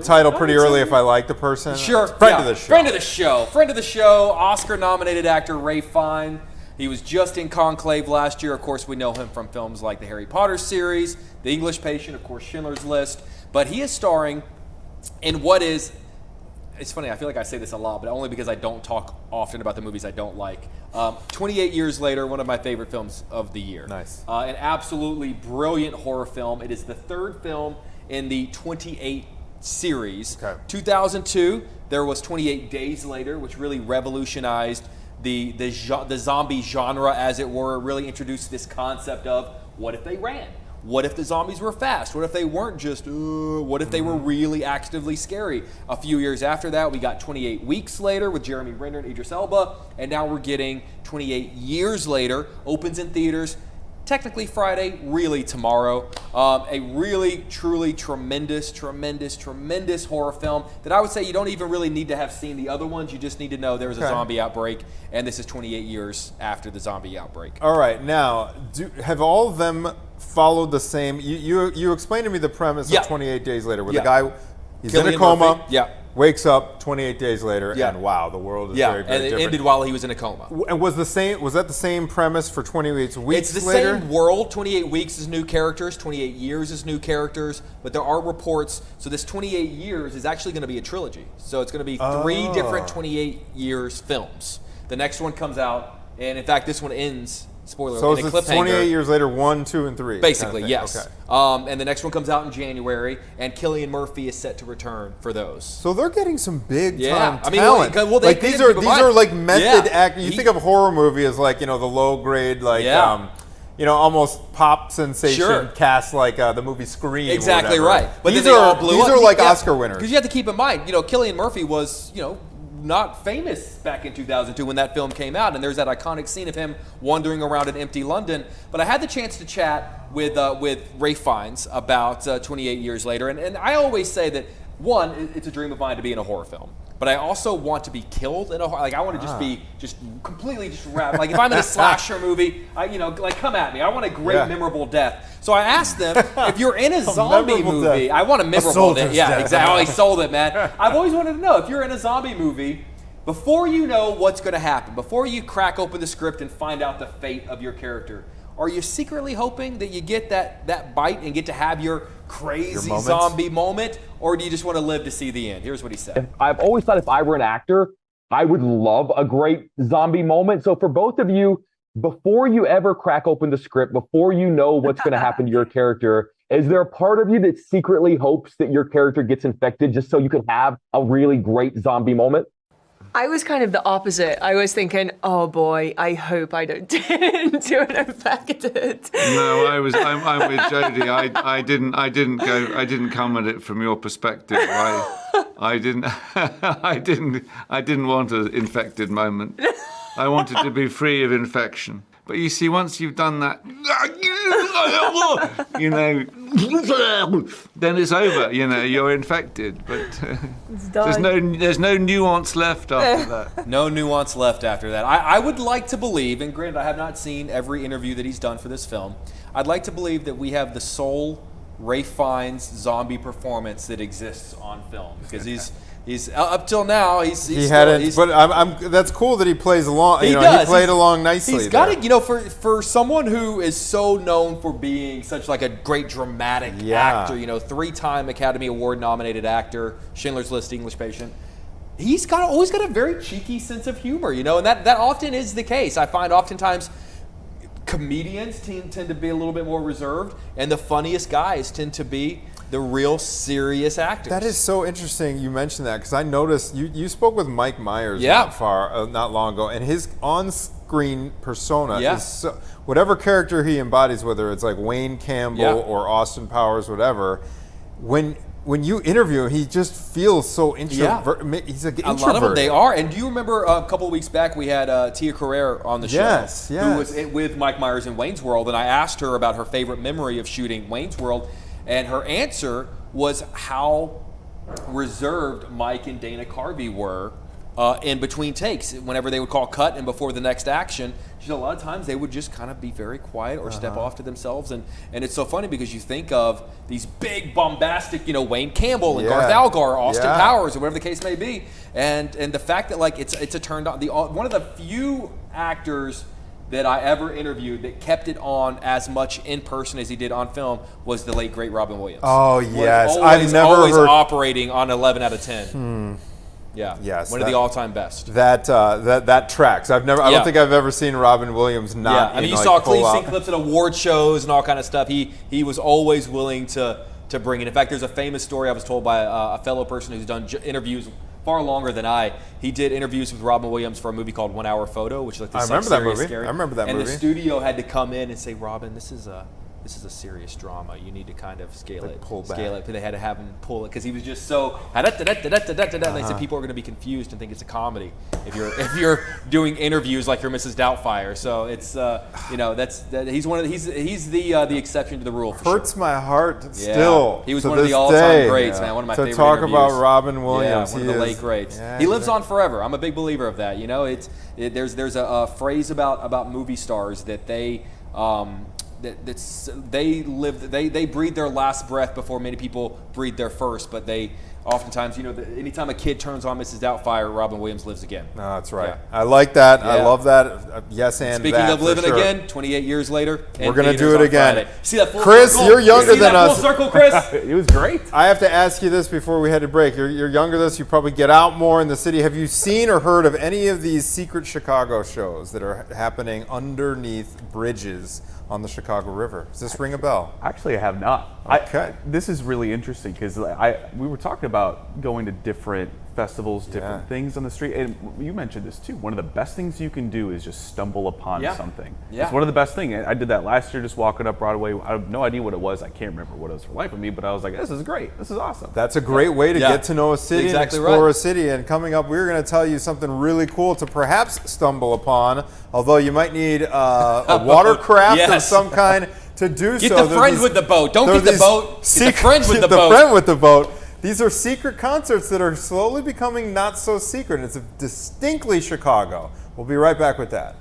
title pretty early if I like the person. Sure. Friend of the show. Friend of the show. Friend of the show. Oscar-nominated actor Ralph Fiennes. He was just in Conclave last year. Of course, we know him from films like the Harry Potter series, The English Patient, of course, Schindler's List. But he is starring in what is, it's funny, I feel like I say this a lot, but only because I don't talk often about the movies I don't like. 28 Years Later, one of my favorite films of the year. Nice. An absolutely brilliant horror film. It is the 3rd film in the 28 series. Okay. 2002, there was 28 Days Later, which really revolutionized the zombie genre, as it were. Really introduced this concept of what if they ran? What if the zombies were fast? What if they weren't just, what if they were really actively scary? A few years after that, we got 28 Weeks Later with Jeremy Renner and Idris Elba, and now we're getting 28 Years Later, opens in theaters, technically Friday, really tomorrow. A really, truly tremendous horror film that I would say you don't even really need to have seen the other ones. You just need to know there was a zombie outbreak, and this is 28 years after the zombie outbreak. All right, now, have all of them followed the same? You explained to me the premise of 28 Days Later, where the guy He's in a Cillian coma. Murphy. Yeah. Wakes up 28 days later, Yeah. and wow, the world is Yeah, very, very and it different. ended while he was in a coma. And was that the same premise for 28 weeks It's the later? same world. 28 weeks is new characters. 28 years is new characters. But there are reports. So this 28 years is actually going to be a trilogy. So it's going to be 3 different 28 years films. The next one comes out, and in fact, this one ends. Spoiler. So in a it's cliffhanger. 28 years later, 1, 2, and 3. Basically, kind of thing. yes. Okay. And the next one comes out in January, and Cillian Murphy is set to return for those. So they're getting some big time I mean, talent. well, like these are like method Yeah. acting. You think of horror movie as like, you know, the low grade, like you know, almost pop sensation cast like the movie Scream. Exactly or right. But these then they all blew these up. are like Oscar winners. Because you have to keep in mind, you know, Cillian Murphy was, you know, not famous back in 2002 when that film came out, and there's that iconic scene of him wandering around in empty London. But I had the chance to chat with Ralph Fiennes about 28 years later, and I always say that one, it's a dream of mine to be in a horror film. But I also want to be killed in a horror. Like I want to just completely wrapped. Like if I'm in a slasher movie, like come at me. I want a great memorable death. So I asked them, if you're in a zombie movie, death. I want a memorable death. Yeah, death. exactly. Oh, he sold it, man. I've always wanted to know if you're in a zombie movie, before you know what's going to happen, before you crack open the script and find out the fate of your character, are you secretly hoping that you get that bite and get to have your crazy zombie moment, or do you just want to live to see the end? Here's what he said. I've always thought if I were an actor, I would love a great zombie moment. So for both of you, before you ever crack open the script, before you know what's going to happen to your character, is there a part of you that secretly hopes that your character gets infected just so you can have a really great zombie moment? I was kind of the opposite. I was thinking, oh boy, I hope I don't turn into an infected. No, I'm with Jodie. I didn't come at it from your perspective. I didn't want an infected moment. I wanted to be free of infection. But you see, once you've done that, you know, then it's over. You know, you're infected. But there's no nuance left after that. No nuance left after that. I would like to believe, and granted, I have not seen every interview that he's done for this film. I'd like to believe that we have the sole Ralph Fiennes zombie performance that exists on film, because he's up till now but that's cool that he plays along. He played along nicely. He's got it. You know, for someone who is so known for being such like a great dramatic actor. You know, 3-time Academy Award nominated actor, Schindler's List, English Patient. He's always got a very cheeky sense of humor. You know, and that often is the case. I find oftentimes comedians tend to be a little bit more reserved, and the funniest guys tend to be the real serious actors. That is so interesting you mentioned that, because I noticed you spoke with Mike Myers not long ago, and his on-screen persona is so, whatever character he embodies, whether it's like Wayne Campbell or Austin Powers, whatever, when you interview him, he just feels so introvert. He's an introvert. A lot of them, they are. And do you remember a couple of weeks back we had Tia Carrere on the show? Yes. Who was with Mike Myers in Wayne's World, and I asked her about her favorite memory of shooting Wayne's World, and her answer was how reserved Mike and Dana Carvey were in between takes. Whenever they would call cut and before the next action, she said a lot of times they would just kind of be very quiet or step off to themselves. And it's so funny because you think of these big bombastic, you know, Wayne Campbell and Garth Algar, Austin Powers, or whatever the case may be. And the fact that like it's a turned on, one of the few actors that I ever interviewed that kept it on as much in person as he did on film was the late great Robin Williams. Oh yes, I've never always heard operating on 11 out of 10. Yeah. Yes. One of the all-time best. That tracks. I don't think I've ever seen Robin Williams not. Yeah. I mean, you saw clean clips at award shows and all kind of stuff. He was always willing to bring it. In fact, there's a famous story I was told by a fellow person who's done interviews far longer than I. He did interviews with Robin Williams for a movie called 1 Hour Photo, which is like this serious, scary. I remember that movie. And the studio had to come in and say, Robin, this is a serious drama. You need to kind of scale it. They had to have him pull it because he was just so. And they said people are going to be confused and think it's a comedy if you're doing interviews like you're Mrs. Doubtfire. So it's he's the exception to the rule. Hurts my heart still. He was one of the all-time greats, man. One of my favorite talk interviews. About Robin Williams. One of the late greats. He lives on forever. I'm a big believer of that. You know, there's a phrase about movie stars that they. They breathe their last breath before many people breathe their first, but they oftentimes, anytime a kid turns on Mrs. Doubtfire, Robin Williams lives again. No, that's right. Yeah. I like that. I Yeah. love that. Yes, and Speaking that, of living for sure. again, 28 years later, We're going to do it on again. Friday. See that full Chris, circle? you're younger See than that us. full circle, Chris? It was great. I have to ask you this before we head to break. You're younger than us. You probably get out more in the city. Have you seen or heard of any of these secret Chicago shows that are happening underneath bridges on the Chicago River? Does this ring a bell? Actually, I have not. Okay. This is really interesting because we were talking about going to different festivals, different things on the street, and you mentioned this too. One of the best things you can do is just stumble upon something. Yeah. It's one of the best things. I did that last year, just walking up Broadway. I have no idea what it was. I can't remember what it was for life of me, but I was like, this is great. This is awesome. That's a great way to get to know a city Exactly and explore right. a city. And coming up, we're going to tell you something really cool to perhaps stumble upon, although you might need a watercraft of some kind to do Get so. the friend with the boat. Don't get the boat. Get the friend with the the boat. friend with the boat. These are secret concerts that are slowly becoming not so secret. It's distinctly Chicago. We'll be right back with that.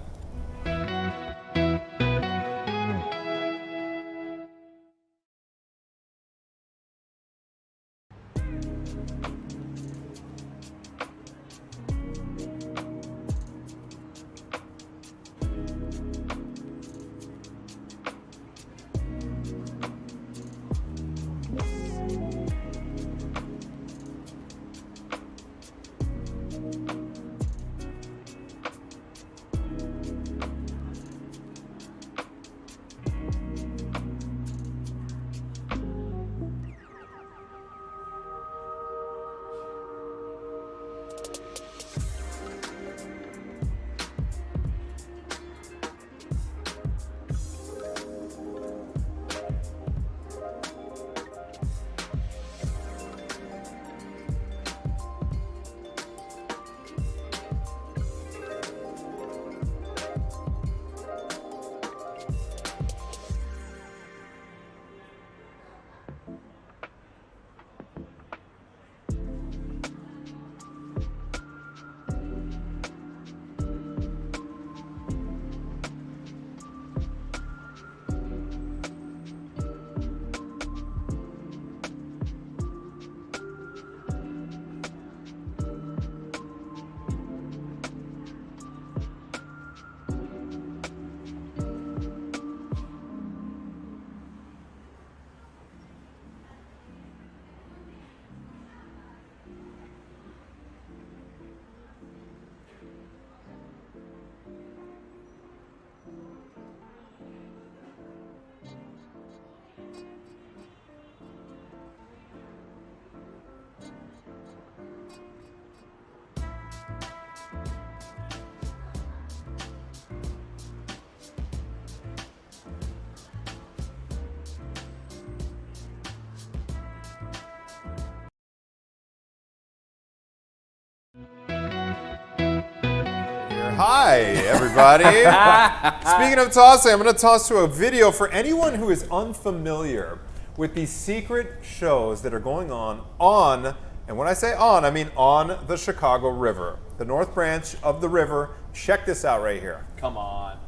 Hi, everybody. Speaking of tossing, I'm going to toss to a video for anyone who is unfamiliar with these secret shows that are going on, and when I say on, I mean on the Chicago River, the North Branch of the river. Check this out right here. Come on.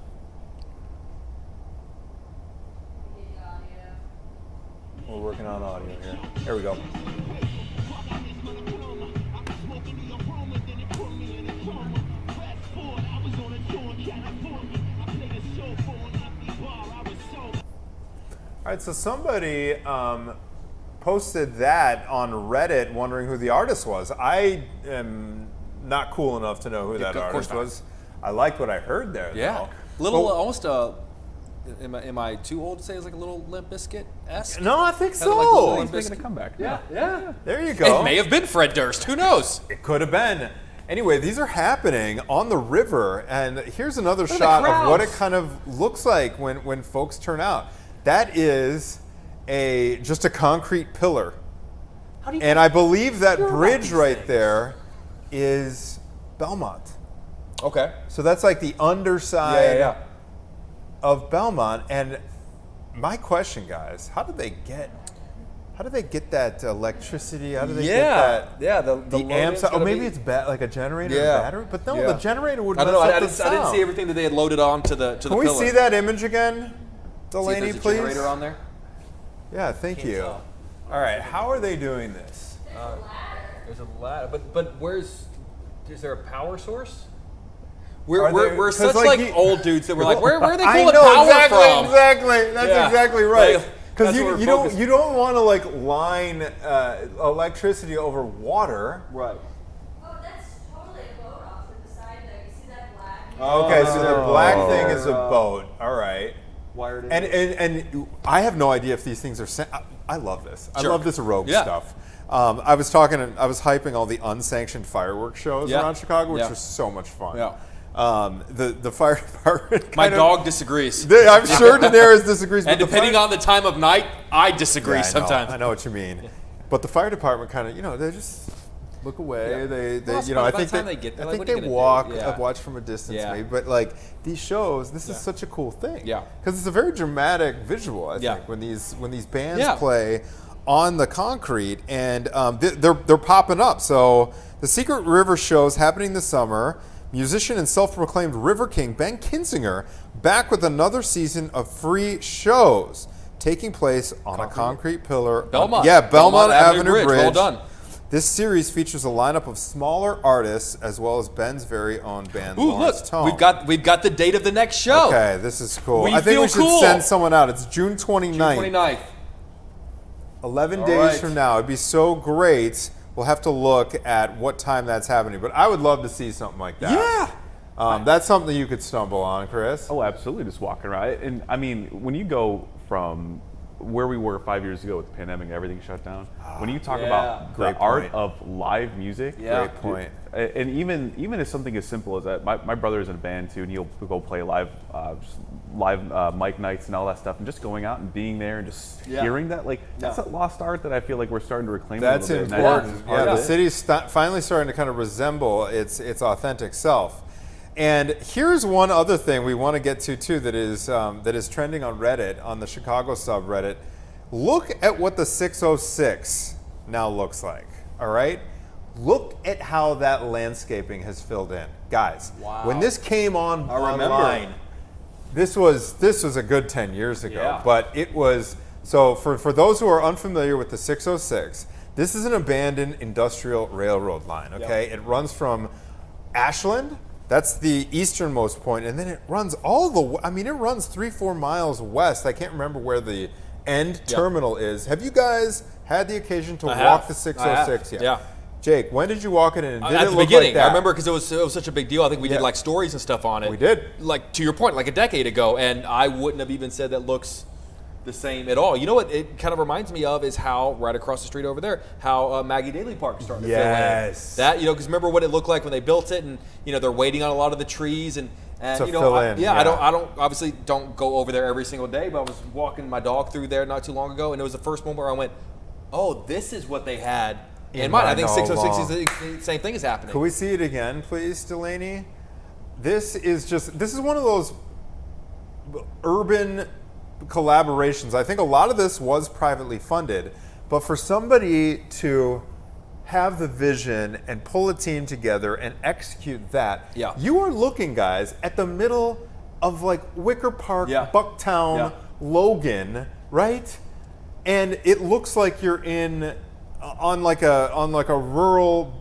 We're working on audio here. Here we go. All right, so somebody posted that on Reddit wondering who the artist was. I am not cool enough to know who that artist was. I liked what I heard there, Yeah. though. Little, almost, am I too old to say it's like a little Limp Bizkit-esque? No, I think Kinda so. like a little He's making a comeback. Yeah. There you go. It may have been Fred Durst. Who knows? It could have been. Anyway, these are happening on the river, and here's another the shot of what it crowds. kind of looks like when folks turn out. That is just a concrete pillar. And I believe that bridge right there is Belmont. Okay. So that's like the underside of Belmont. And my question, guys, how did they get that electricity? How do they get that? Yeah, the amps. Oh, maybe it's like a generator and battery. But no, the generator would. I don't know. mess I up didn't, the I didn't sound. see everything that they had loaded on to the Can we pillar. see that image again, See if Delaney, there's a please? generator on there? Yeah, thank you. tell. All right, how are they doing this? There's a ladder, but is there a power source? We're such like old dudes that we're like, where are they pulling power from? Exactly. That's exactly right. Because Like, you don't want to like line electricity over water. Right. Oh, that's totally a boat off to the side there. You see that black? Okay, so the black thing is a boat. All right. Wired in. And I have no idea if these things are. I love this. I Sure. love this rogue Yeah. stuff. I was hyping all the unsanctioned fireworks shows around Chicago, which Yeah. was so much fun. Yeah. The fire department. My dog disagrees. I'm sure Daenerys disagrees. And but depending on the time of night, I disagree Yeah, sometimes. I know what you mean. But the fire department kind of, they just look away. Yeah. They Well, I by the think time they get there, I like, think what are you they gonna walk, do? Yeah. watch from a distance Yeah. maybe. But like these shows, this is such a cool thing. Yeah. Because it's a very dramatic visual. I Yeah. think when these bands Yeah. play on the concrete, and they're popping up. So the Secret River show's happening this summer. Musician and self-proclaimed River King Ben Kinzinger back with another season of free shows taking place on a concrete pillar. Belmont. Belmont Avenue Bridge. Well done. This series features a lineup of smaller artists as well as Ben's very own band. Ooh, Lawrence look, Tone. we've got the date of the next show. Okay, this is cool. We I think feel we should cool. send someone out. It's June 29th. 29th. 11 All days right. from now. It'd be so great. We'll have to look at what time that's happening. But I would love to see something like that. Yeah. That's something you could stumble on, Chris. Oh, absolutely, just walking around. And I mean, when you go from where we were 5 years ago with the pandemic and everything shut down, when you talk Yeah. about Great the art point. of live music, Yeah. Great point. and even as something as simple as that, my brother is in a band too, and he'll go play live mic nights and all that stuff, and just going out and being there and just hearing that, like that's a lost art that I feel like we're starting to reclaim. That's a little bit. important. And The city's finally starting to kind of resemble its authentic self. And here's one other thing we want to get to too that is trending on Reddit, on the Chicago subreddit. Look at what the 606 now looks like. All right, look at how that landscaping has filled in, guys. Wow. When this came on remember. online, this was a good 10 years ago. Yeah. But it was so for those who are unfamiliar with the 606, this is an abandoned industrial railroad line. Okay, it runs from Ashland. That's the easternmost point, and then it runs it runs 3-4 miles west. I can't remember where the end terminal is. Have you guys had the occasion to walk the 606 yet? Yeah. Jake, when did you walk it in? And did At it the look beginning, like that? I remember because it was such a big deal. I think we did Yeah. like stories and stuff on it. We did. Like to your point, like a decade ago, and I wouldn't have even said that looks the same at all. You know what it kind of reminds me of is how right across the street over there, how Maggie Daley Park is starting to fill in. Yes. That, because remember what it looked like when they built it, and they're waiting on a lot of the trees and To fill in, I don't obviously don't go over there every single day, but I was walking my dog through there not too long ago, and it was the first moment where I went, oh, this is what they had in mind. I think all 606 along. is the same thing is happening. Can we see it again, please, Delaney? This is one of those urban collaborations. I think a lot of this was privately funded, but for somebody to have the vision and pull a team together and execute that, you are looking, guys, at the middle of like Wicker Park, Bucktown, Logan, right? And it looks like you're on like a rural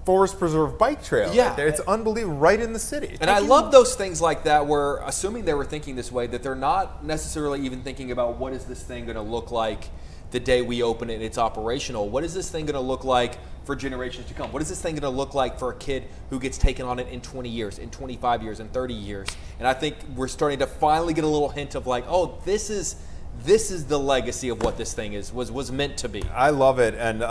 forest preserve bike trail. Yeah. Right there. It's unbelievable, right in the city. And I love those things like that where, assuming they were thinking this way, that they're not necessarily even thinking about what is this thing going to look like the day we open it and it's operational. What is this thing going to look like for generations to come? What is this thing going to look like for a kid who gets taken on it in 20 years, in 25 years, in 30 years? And I think we're starting to finally get a little hint of like, oh, this is the legacy of what this thing was meant to be. I love it. And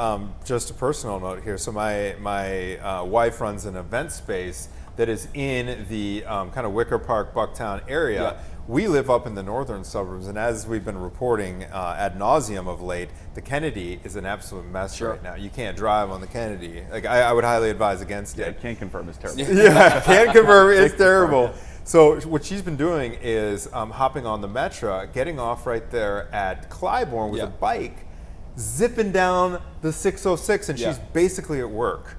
just a personal note here. So my wife runs an event space that is in the kind of Wicker Park, Bucktown area. Yeah. We live up in the northern suburbs, and as we've been reporting ad nauseum of late, the Kennedy is an absolute mess right now. You can't drive on the Kennedy. Like I would highly advise against it. I can't confirm it's terrible. Yeah, can't confirm. It's terrible. So what she's been doing is hopping on the Metro, getting off right there at Clybourne with a bike, zipping down the 606, and she's basically at work.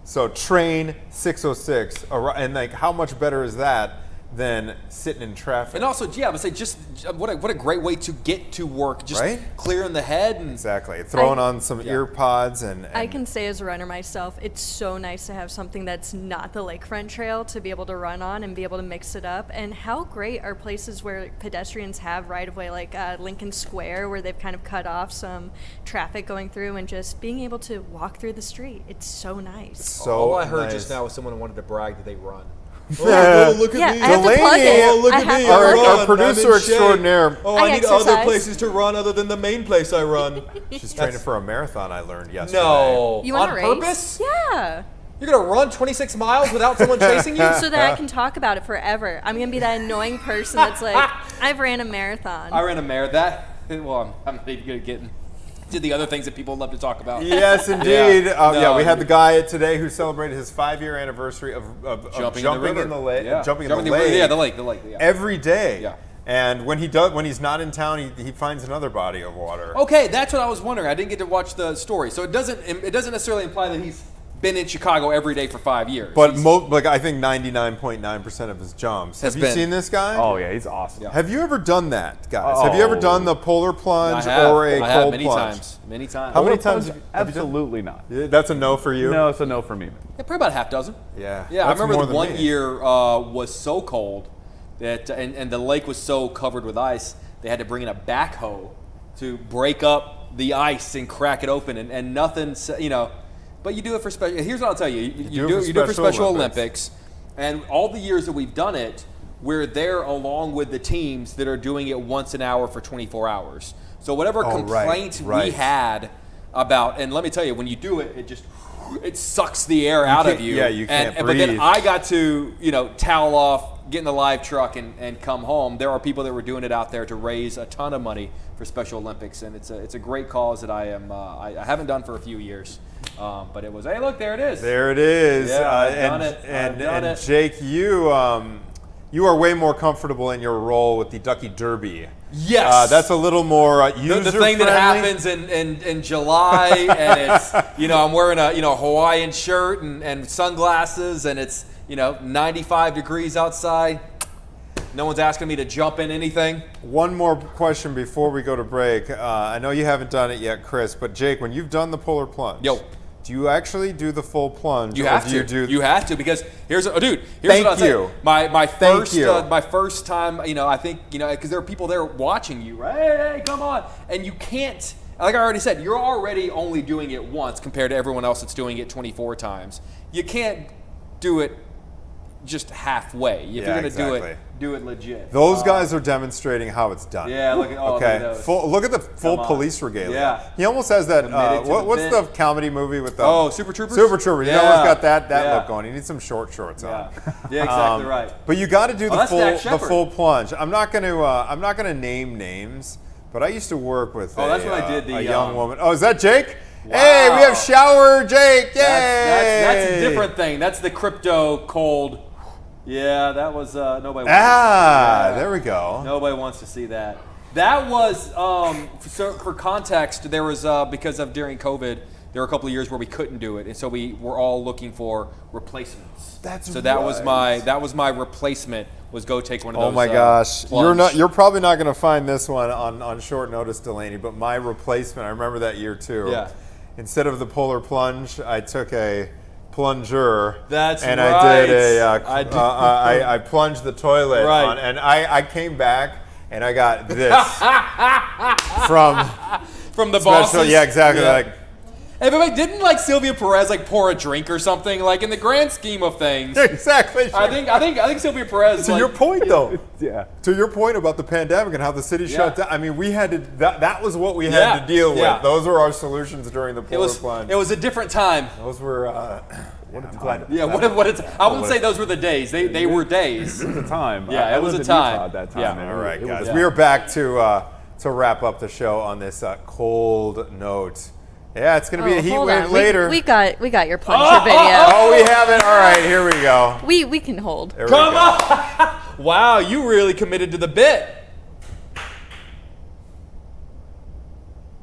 So train 606, and like how much better is that than sitting in traffic. And also, I would say just what a great way to get to work. Just right? clearing the head. And exactly. Throwing on some ear pods and I can say as a runner myself, it's so nice to have something that's not the lakefront trail to be able to run on and be able to mix it up. And how great are places where pedestrians have right-of-way, like Lincoln Square, where they've kind of cut off some traffic going through, and just being able to walk through the street. It's so nice. So all I heard nice. just now was someone wanted to brag that they run. Oh, look at Yeah, me. I have to plug it. Oh, look I at have me. to I plug run. Our producer I'm in shape. extraordinaire. Oh, I I need other exercise. places to run other than the main place I run. She's training for a marathon, I learned yesterday. No. You want on to race? purpose? Yeah. You're going to run 26 miles without someone chasing you? So that I can talk about it forever. I'm going to be that annoying person that's like, I've ran a marathon. I ran a marathon. Well, I'm not even going to get into the other things that people love to talk about. Yes, indeed. No, we had the guy today who celebrated his 5-year anniversary of jumping in the lake. Yeah. Jumping in the lake. Yeah, the lake. Yeah. Every day. Yeah. And when he's not in town, he finds another body of water. Okay, that's what I was wondering. I didn't get to watch the story, so it doesn't necessarily imply that he's been in Chicago every day for 5 years. But I think 99.9% of his jumps. Have you seen this guy? Oh yeah, he's awesome. Yeah. Have you ever done that, guys? Have you ever done the polar plunge or a I have cold many plunge? times. Many times. How many Polar times? plunge? Have you done? Absolutely not. That's a no for you. No, it's a no for me. Yeah, probably about a half dozen. Yeah. Yeah, I That's remember more the than one me. year was so cold that and the lake was so covered with ice, they had to bring in a backhoe to break up the ice and crack it open, and nothing, But you do it for special. Here's what I'll tell you: you do it for Special Olympics, and all the years that we've done it, we're there along with the teams that are doing it once an hour for 24 hours. So whatever complaints we had about, and let me tell you, when you do it, it sucks the air out of you. Yeah, you can't breathe. But then I got to towel off, get in the live truck, and come home. There are people that were doing it out there to raise a ton of money for Special Olympics, and it's a great cause that I haven't done for a few years. But it was, hey, look, there it is. There it is. Yeah, I've done it. And Jake, you are way more comfortable in your role with the Ducky Derby. Yes. That's a little more user-friendly. The thing that happens in July, and it's, I'm wearing a Hawaiian shirt and sunglasses, and it's, 95 degrees outside. No one's asking me to jump in anything. One more question before we go to break. I know you haven't done it yet, Chris, but Jake, when you've done the polar plunge, do you actually do the full plunge? You have to. You have to, because here's what I'll you. say. My first time, I think, because there are people there watching you, right? Hey, come on. And you can't, like I already said, you're already only doing it once compared to everyone else that's doing it 24 times. You can't do it just halfway. If you're going to do it legit. Those guys are demonstrating how it's done. Yeah, look at look at the full police regalia. Yeah. He almost has that, what's the comedy movie with the... Super Troopers? Super Troopers. Yeah. He almost got that look going. He needs some short shorts on. Yeah, exactly right. But you got to do the full plunge. I'm not going to name names, but I used to work with a young woman. Oh, is that Jake? Wow. Hey, we have Shower Jake. Yay! That's a different thing. That's the crypto cold. Yeah, that was nobody. There we go. Nobody wants to see that. That was for context. There was because of during COVID, there were a couple of years where we couldn't do it, and so we were all looking for replacements. That was my replacement. Was go take one of those. Oh my gosh, plunge. you're probably not going to find this one on short notice, Delaney. But my replacement, I remember that year too. Yeah. Instead of the polar plunge, I took a plunger. And I did I plunged the toilet on, and I came back and I got this from the bosses. Yeah, exactly. Yeah. Like, hey, but didn't Sylvia Perez pour a drink or something? Like in the grand scheme of things, exactly. I think Sylvia Perez. To your point, though. Yeah. To your point about the pandemic and how the city shut down. I mean, we had to. That was what we had to deal with. Those were our solutions during the polar plunge. It was a different time. Those were. What a time. Yeah, I wouldn't say those were the days. They were days. It was a time. Yeah, it was a time. At that time. Yeah. All right, guys. We are back to wrap up the show on this cold note. Yeah, it's going to be a heat wave later. We got your plunger video. Oh, we have it. All right, here we go. We can hold. Come on! Wow, you really committed to the bit.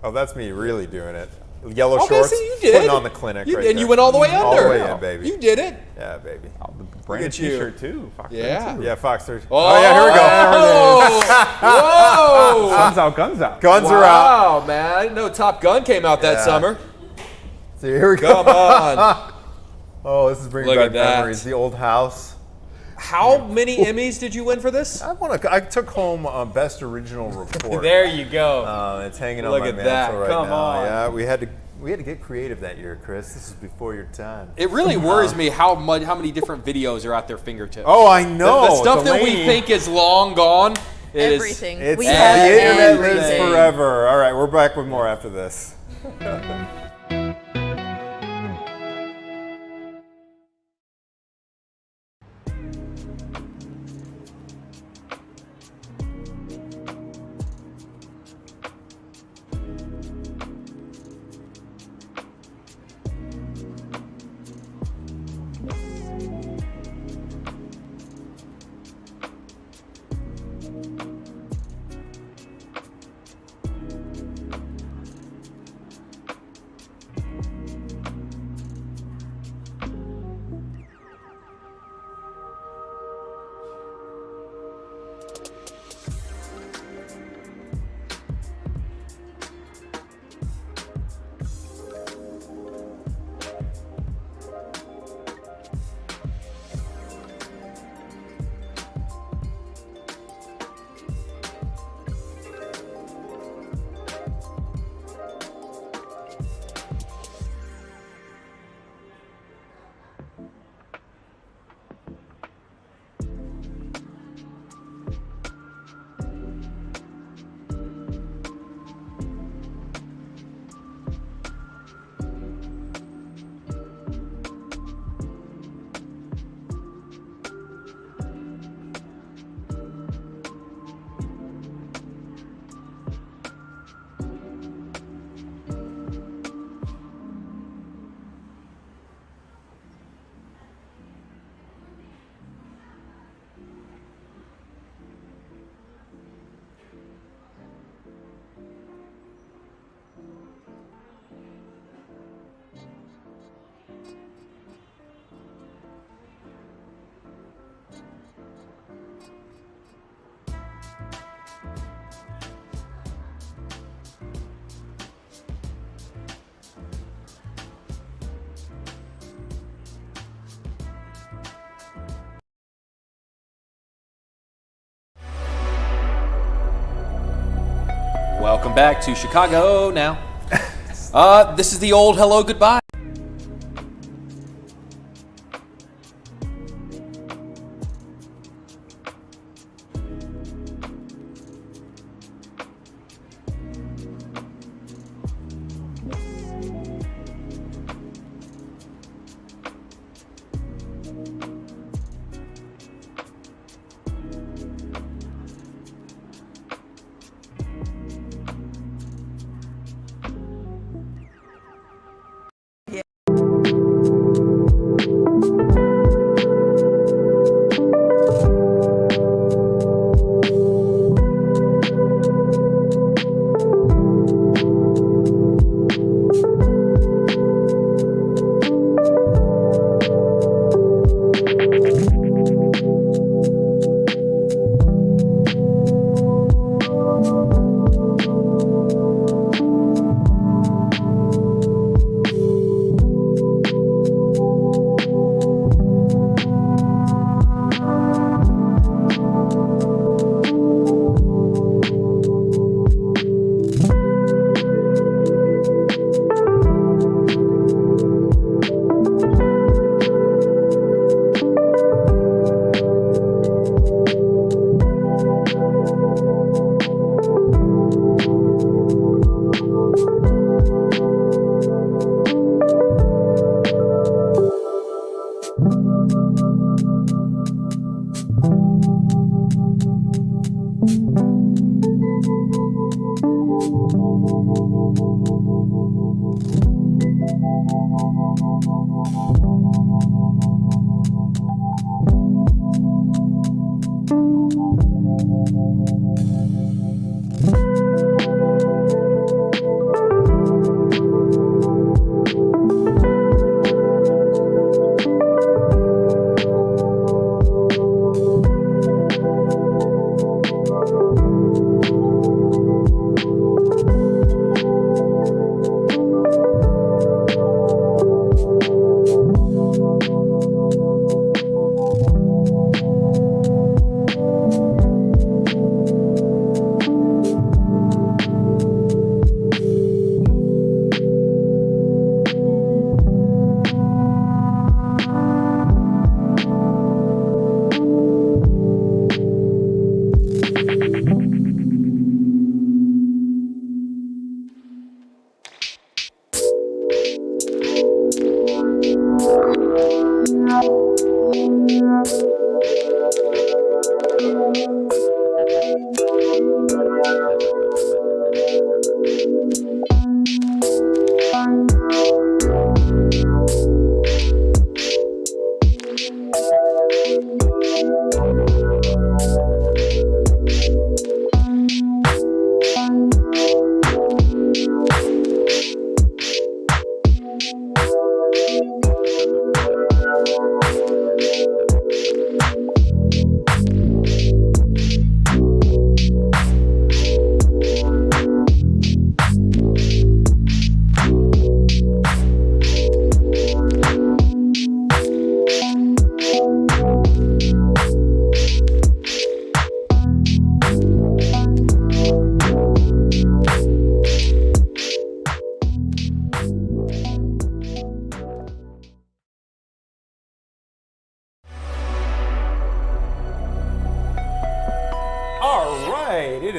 Oh, that's me really doing it. Yellow Okay, shorts. see, you did. Putting on the clinic You, right and there. you went all the way under. All the way in, baby. You did it. Yeah, baby. Oh, the branded at you. T-shirt too. Fox Yeah. 32. Yeah, Fox 30. Oh, yeah, here we go. Whoa! Guns out, guns out. Guns are out. Wow, man. I didn't know Top Gun came out that Yeah. summer. So here we go. Come on. Oh, this is bringing Look back at that. memories. The old house. How many Emmys did you win for this? I took home Best Original Report. There you go. It's hanging on Look my at mantle that. right Come now. on. Yeah, we had to get creative that year, Chris. This is before your time. It really worries me how many different videos are at their fingertips. Oh, I know. The stuff that we Delaney. think is long gone. It is- Everything. It's We the have internet lives everything. forever. All right, we're back with more after this. Welcome back to Chicago Now. This is the old hello goodbye.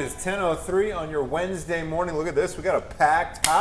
is 10:03 on your Wednesday morning. Look at this. We got a packed house.